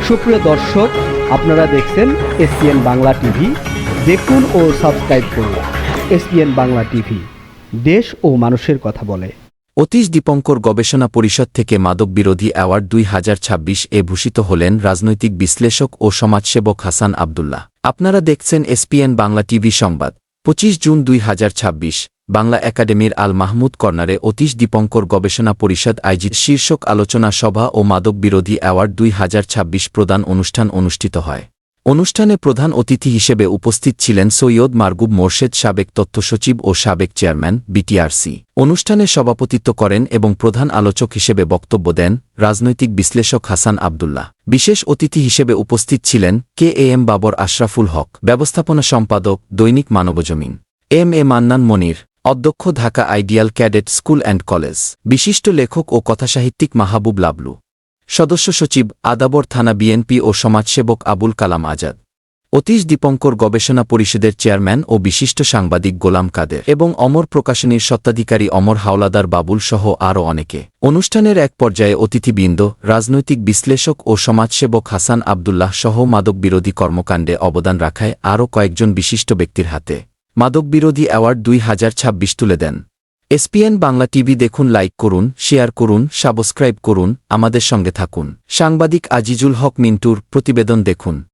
সুপ্রিয় দর্শক, আপনারা দেখছেন এসপিএন বাংলা টিভি। দেখুন ও সাবস্ক্রাইব করুন এসপিএন বাংলা টিভি, দেশ ও মানুষের কথা বলে। অতীশ দীপঙ্কর গবেষণা পরিষদ থেকে মাদক বিরোধী অ্যাওয়ার্ড 2026 ভূষিত হলেন রাজনৈতিক বিশ্লেষক ও সমাজসেবক হাসান আব্দুল্লাহ। আপনারা দেখছেন এসপিএন বাংলা টিভি সংবাদ। 25 জুন 2026 বাংলা একাডেমির আল মাহমুদ কর্নারে অতীশ দীপঙ্কর গবেষণা পরিষদ আয়োজিত শীর্ষক আলোচনা সভা ও মাদক বিরোধী অ্যাওয়ার্ড 2026 প্রদান অনুষ্ঠান অনুষ্ঠিত হয়। অনুষ্ঠানে প্রধান অতিথি হিসেবে উপস্থিত ছিলেন সৈয়দ মারগুব মোর্শেদ, সাবেক তথ্য সচিব ও সাবেক চেয়ারম্যান, বিটিআরসি। অনুষ্ঠানে সভাপতিত্ব করেন এবং প্রধান আলোচক হিসেবে বক্তব্য দেন রাজনৈতিক বিশ্লেষক হাসান আব্দুল্লাহ। বিশেষ অতিথি হিসেবে উপস্থিত ছিলেন KAM বাবর আশরাফুল হক, ব্যবস্থাপনা সম্পাদক, দৈনিক মানবজমিন; MA মান্নান মনির, অধ্যক্ষ, Dhaka ideal cadet school and college; বিশিষ্ট লেখক ও কথাসাহিত্যিক মাহবুব লাবলু; সদস্য সচিব, আদাবর থানা বিএনপি ও সমাজসেবক আবুল কালাম আজাদ; অতীশ দীপঙ্কর গবেষণা পরিষদের চেয়ারম্যান ও বিশিষ্ট সাংবাদিক গোলাম কাদের এবং অমর প্রকাশনীর স্বত্বাধিকারী অমর হাওলাদার বাবুল সহ আরও অনেকে। অনুষ্ঠানের এক পর্যায়ে অতিথিবৃন্দ, রাজনৈতিক বিশ্লেষক ও সমাজসেবক হাসান আব্দুল্লাহ সহ মাদক বিরোধী কর্মকাণ্ডে অবদান রাখায় আরও কয়েকজন বিশিষ্ট ব্যক্তির হাতে মাদক বিরোধী অ্যাওয়ার্ড 2026 তুলে দেন। এসপিএন বাংলা টিভি দেখুন, লাইক করুন, শেয়ার করুন, সাবস্ক্রাইব করুন, আমাদের সঙ্গে থাকুন। সাংবাদিক আজিজুল হক মিন্টুর প্রতিবেদন দেখুন।